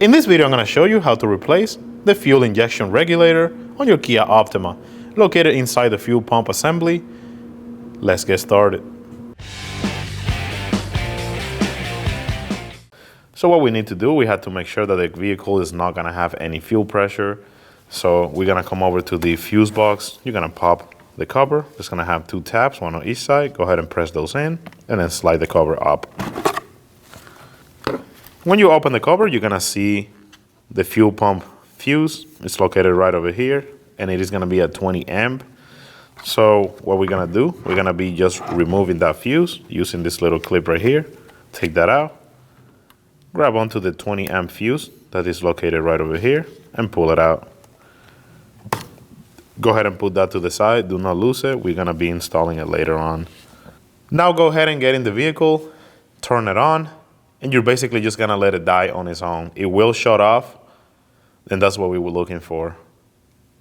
In this video, I'm going to show you how to replace the fuel injection regulator on your Kia Optima, located inside the fuel pump assembly. Let's get started. So what we need to do, we have to make sure that the vehicle is not going to have any fuel pressure. So we're going to come over to the fuse box. You're going to pop the cover. It's going to have 2 tabs, one on each side. Go ahead and press those in and then slide the cover up. When you open the cover, you're going to see the fuel pump fuse. It's located right over here, and it is going to be at 20 amp. So what we're going to do, we're going to be just removing that fuse using this little clip right here. Take that out. Grab onto the 20 amp fuse that is located right over here and pull it out. Go ahead and put that to the side. Do not lose it. We're going to be installing it later on. Now go ahead and get in the vehicle, turn it on, and you're basically just going to let it die on its own. It will shut off, and that's what we were looking for.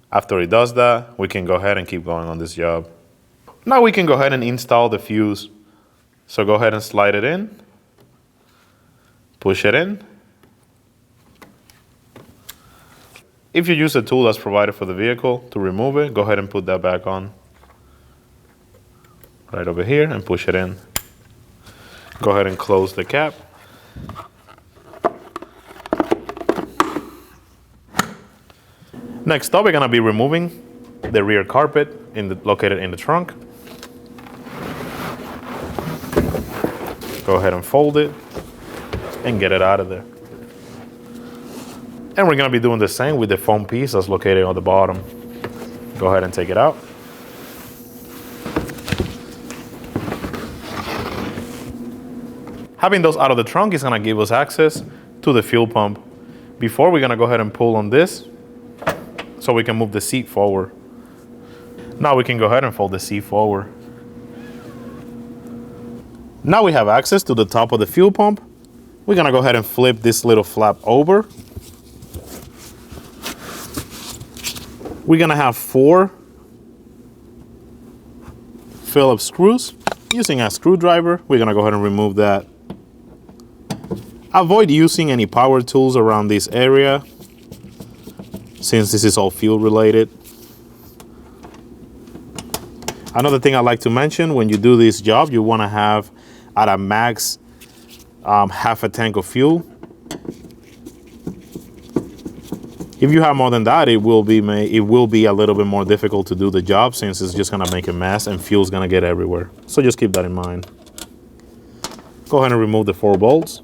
After it does that, we can go ahead and keep going on this job. Now we can go ahead and install the fuse. So go ahead and slide it in. Push it in. If you use the tool that's provided for the vehicle to remove it, go ahead and put that back on. Right over here and push it in. Go ahead and close the cap. Next up, we're going to be removing the rear carpet located in the trunk. Go ahead and fold it and get it out of there. And we're going to be doing the same with the foam piece that's located on the bottom. Go ahead and take it out. Having those out of the trunk is going to give us access to the fuel pump. Before, we're going to go ahead and pull on this so we can move the seat forward. Now we can go ahead and fold the seat forward. Now we have access to the top of the fuel pump. We're going to go ahead and flip this little flap over. We're going to have 4 Phillips screws. Using a screwdriver, we're going to go ahead and remove that. Avoid using any power tools around this area, since this is all fuel related. Another thing I'd like to mention, when you do this job, you want to have at a max half a tank of fuel. If you have more than that, it will be a little bit more difficult to do the job, since it's just going to make a mess and fuel's going to get everywhere. So just keep that in mind. Go ahead and remove the 4 bolts.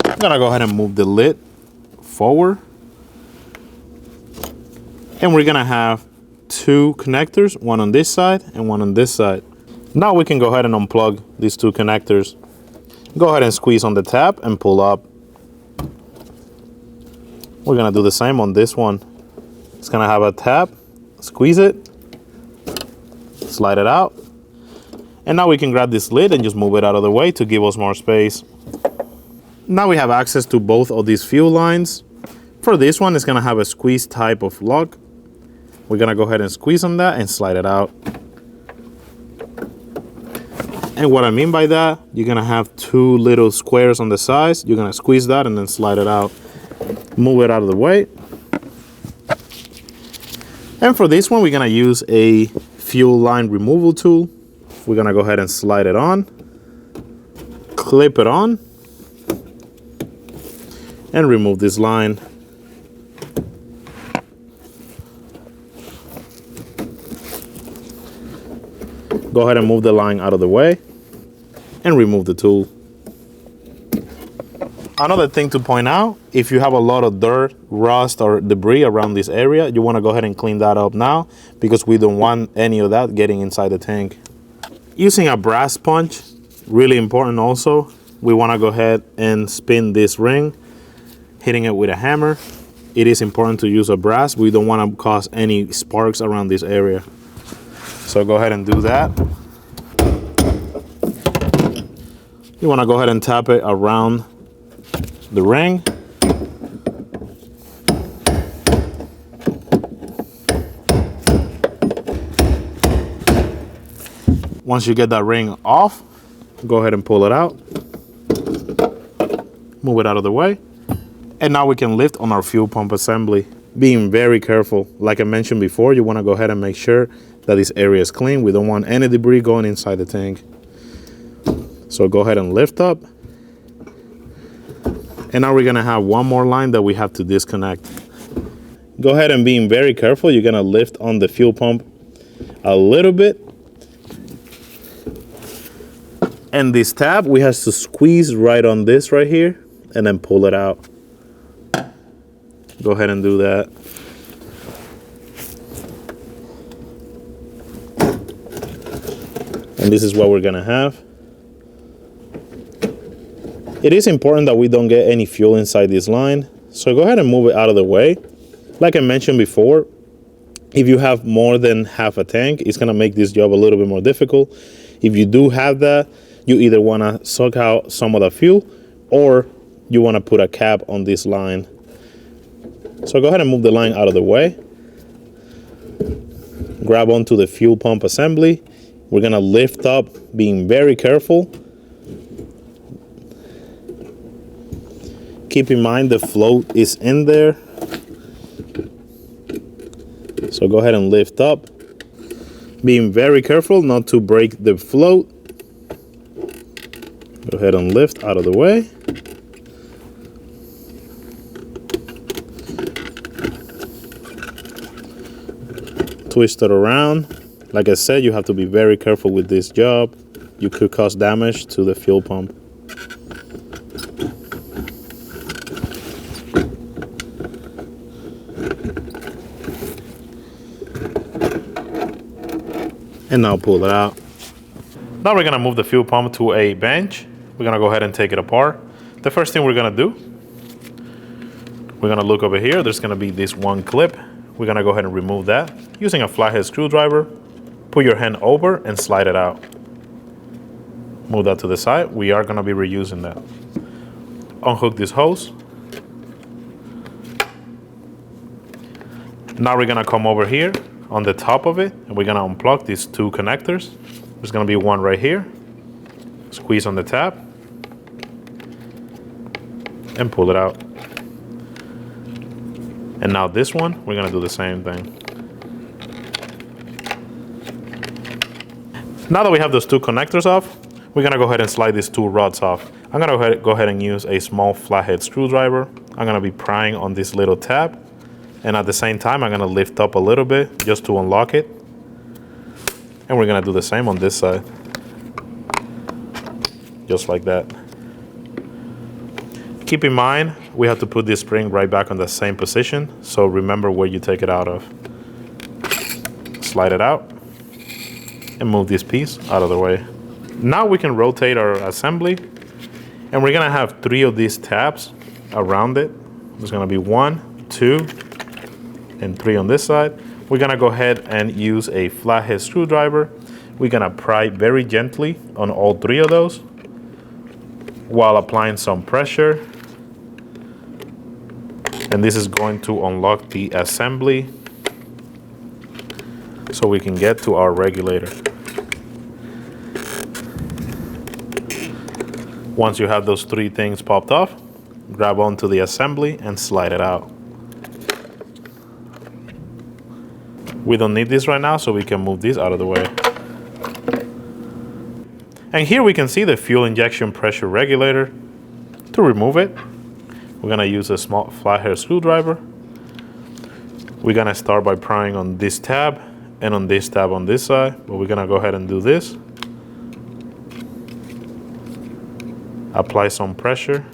I'm going to go ahead and move the lid forward. And we're going to have 2 connectors, one on this side and one on this side. Now we can go ahead and unplug these 2 connectors. Go ahead and squeeze on the tab and pull up. We're going to do the same on this one. It's going to have a tab. Squeeze it. Slide it out. And now we can grab this lid and just move it out of the way to give us more space. Now we have access to both of these fuel lines. For this one, it's going to have a squeeze type of lock. We're going to go ahead and squeeze on that and slide it out. And what I mean by that, you're going to have 2 little squares on the sides. You're going to squeeze that and then slide it out. Move it out of the way. And for this one, we're going to use a fuel line removal tool. We're going to go ahead and slide it on. Clip it on. And remove this line. Go ahead and move the line out of the way and remove the tool. Another thing to point out, if you have a lot of dirt, rust, or debris around this area, you want to go ahead and clean that up now, because we don't want any of that getting inside the tank. Using a brass sponge, really important also, we want to go ahead and spin this ring, hitting it with a hammer. It is important to use a brass. We don't want to cause any sparks around this area. So go ahead and do that. You want to go ahead and tap it around the ring. Once you get that ring off, go ahead and pull it out. Move it out of the way. And now we can lift on our fuel pump assembly. Being very careful. Like I mentioned before, you want to go ahead and make sure that this area is clean. We don't want any debris going inside the tank. So go ahead and lift up. And now we're going to have one more line that we have to disconnect. Go ahead and being very careful. You're going to lift on the fuel pump a little bit. And this tab, we have to squeeze right on this right here and then pull it out. Go ahead and do that. And this is what we're gonna have. It is important that we don't get any fuel inside this line. So go ahead and move it out of the way. Like I mentioned before, if you have more than half a tank, it's gonna make this job a little bit more difficult. If you do have that, you either wanna suck out some of the fuel or you wanna put a cap on this line. So go ahead and move the line out of the way. Grab onto the fuel pump assembly. We're gonna lift up, being very careful. Keep in mind the float is in there. So go ahead and lift up. Being very careful not to break the float. Go ahead and lift out of the way. Twist it around. Like I said, you have to be very careful with this job. You could cause damage to the fuel pump. And now pull it out. Now we're gonna move the fuel pump to a bench. We're gonna go ahead and take it apart. The first thing we're gonna do, we're gonna look over here. There's gonna be this one clip. We're gonna go ahead and remove that. Using a flathead screwdriver, put your hand over and slide it out. Move that to the side. We are gonna be reusing that. Unhook this hose. Now we're gonna come over here on the top of it and we're gonna unplug these two connectors. There's gonna be one right here. Squeeze on the tab and pull it out. And now this one, we're gonna do the same thing. Now that we have those two connectors off, we're gonna go ahead and slide these two rods off. I'm gonna go ahead and use a small flathead screwdriver. I'm gonna be prying on this little tab. And at the same time, I'm gonna lift up a little bit just to unlock it. And we're gonna do the same on this side. Just like that. Keep in mind, we have to put this spring right back on the same position. So remember where you take it out of. Slide it out and move this piece out of the way. Now we can rotate our assembly and we're gonna have 3 of these tabs around it. There's gonna be 1, 2, and 3 on this side. We're gonna go ahead and use a flathead screwdriver. We're gonna pry very gently on all 3 of those while applying some pressure. And this is going to unlock the assembly so we can get to our regulator. Once you have those 3 things popped off, grab onto the assembly and slide it out. We don't need this right now, so we can move this out of the way. And here we can see the fuel injection pressure regulator. To remove it, we're gonna use a small flathead screwdriver. We're gonna start by prying on this tab and on this tab on this side, but we're gonna go ahead and do this. Apply some pressure.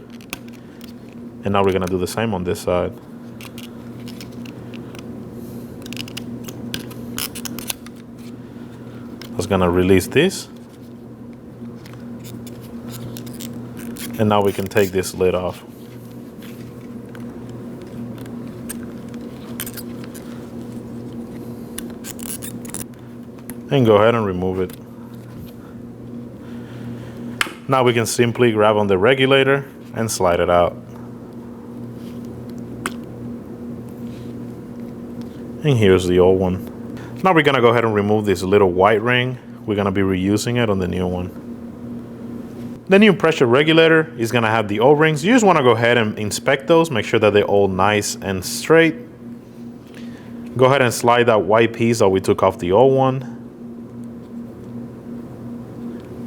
And now we're gonna do the same on this side. That's gonna release this. And now we can take this lid off. And go ahead and remove it. Now we can simply grab on the regulator and slide it out. And here's the old one. Now we're gonna go ahead and remove this little white ring. we're gonna be reusing it on the new one. The new pressure regulator is gonna have the O-rings. You just wanna go ahead and inspect those, make sure that they're all nice and straight. Go ahead and slide that white piece that we took off the old one.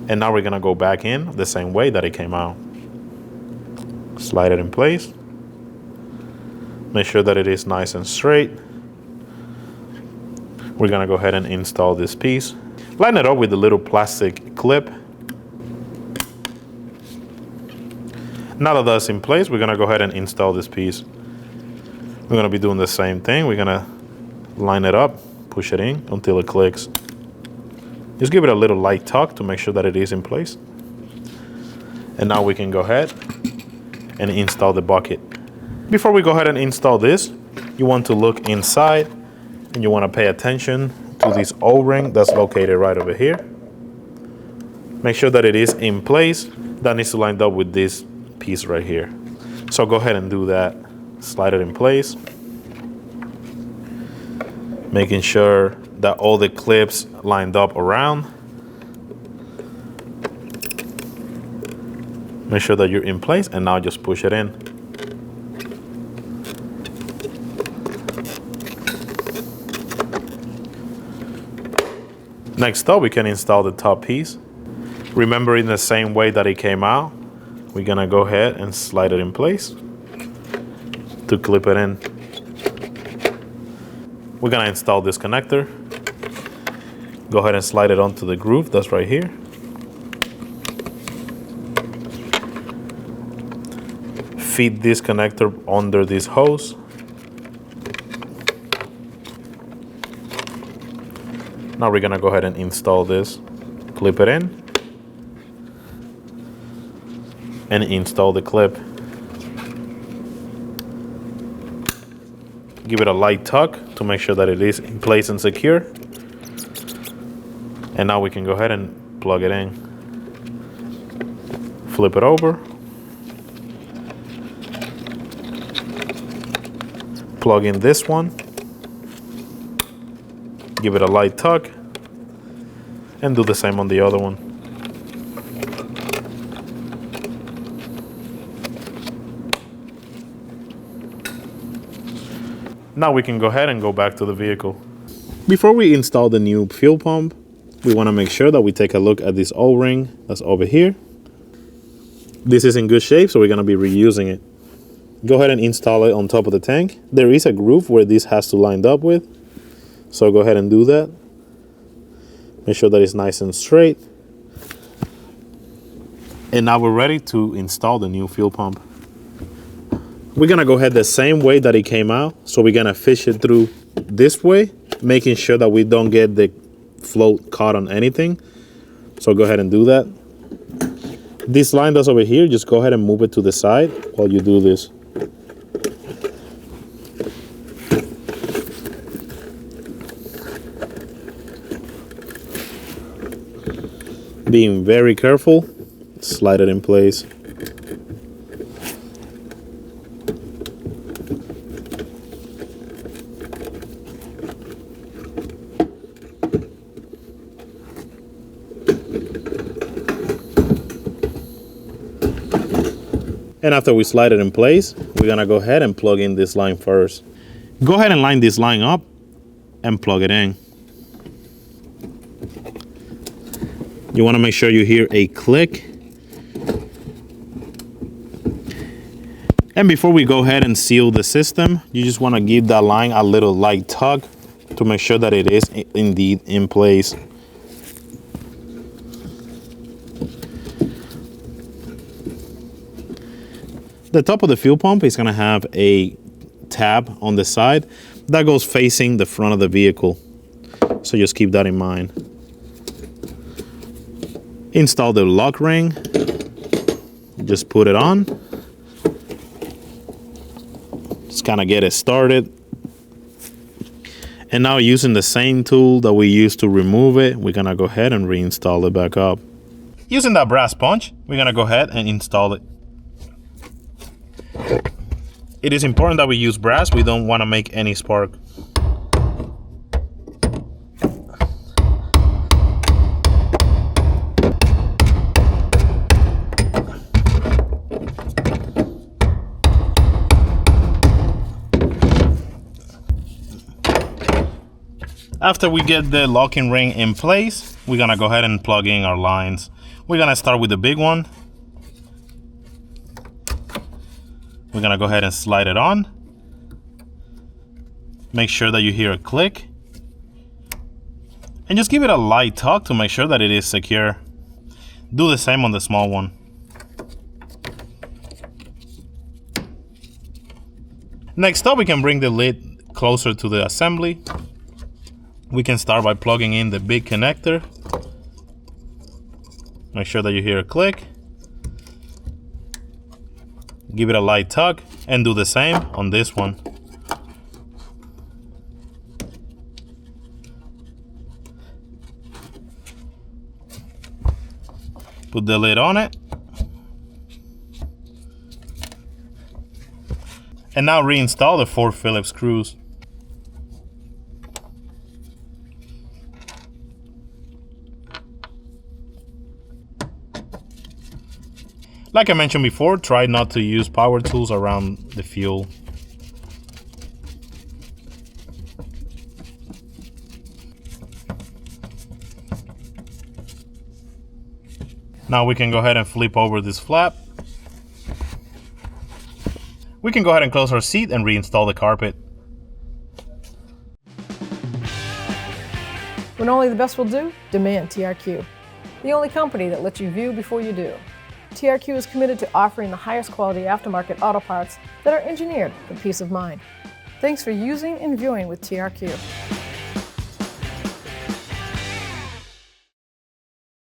And now we're gonna go back in the same way that it came out. Slide it in place. Make sure that it is nice and straight. We're gonna go ahead and install this piece. Line it up with the little plastic clip. Now that that's in place, we're gonna go ahead and install this piece. We're gonna be doing the same thing. We're gonna line it up, push it in until it clicks. Just give it a little light tug to make sure that it is in place. And now we can go ahead and install the bucket. Before we go ahead and install this, you want to look inside and you want to pay attention to this O-ring that's located right over here. Make sure that it is in place. That needs to line up with this piece right here. So go ahead and do that. Slide it in place. Making sure that all the clips lined up around. Make sure that you're in place and now just push it in. Next up, we can install the top piece. Remember, in the same way that it came out, we're gonna go ahead and slide it in place to clip it in. We're gonna install this connector. Go ahead and slide it onto the groove that's right here. Feed this connector under this hose. Now we're gonna go ahead and install this. Clip it in. And install the clip. Give it a light tug to make sure that it is in place and secure. And now we can go ahead and plug it in. Flip it over. Plug in this one. Give it a light tug. And do the same on the other one. Now we can go ahead and go back to the vehicle. Before we install the new fuel pump, we want to make sure that we take a look at this O-ring that's over here. This is in good shape, so we're going to be reusing it. Go ahead and install it on top of the tank. There is a groove where this has to line up with, so go ahead and do that. Make sure that it's nice and straight. And now we're ready to install the new fuel pump. We're gonna go ahead the same way that it came out. So we're gonna fish it through this way, making sure that we don't get the float caught on anything. So go ahead and do that. This line that's over here, just go ahead and move it to the side while you do this. Being very careful, slide it in place. And after we slide it in place, we're gonna go ahead and plug in this line first. Go ahead and line this line up and plug it in. You wanna make sure you hear a click. And before we go ahead and seal the system, you just wanna give that line a little light tug to make sure that it is indeed in place. The top of the fuel pump is going to have a tab on the side that goes facing the front of the vehicle. So just keep that in mind. Install the lock ring. Just put it on. Just kind of get it started. And now using the same tool that we used to remove it, we're going to go ahead and reinstall it back up. Using that brass punch, we're going to go ahead and install it. It is important that we use brass. We don't want to make any spark. After we get the locking ring in place, we're gonna go ahead and plug in our lines. We're gonna start with the big one. We're gonna go ahead and slide it on. Make sure that you hear a click. And just give it a light tug to make sure that it is secure. Do the same on the small one. Next up, we can bring the lid closer to the assembly. We can start by plugging in the big connector. Make sure that you hear a click. Give it a light tug and do the same on this one. Put the lid on it. And now reinstall the 4 Phillips screws. Like I mentioned before, try not to use power tools around the fuel. Now we can go ahead and flip over this flap. We can go ahead and close our seat and reinstall the carpet. When only the best will do, demand TRQ. The only company that lets you view before you do. TRQ is committed to offering the highest quality aftermarket auto parts that are engineered for peace of mind. Thanks for using and viewing with TRQ.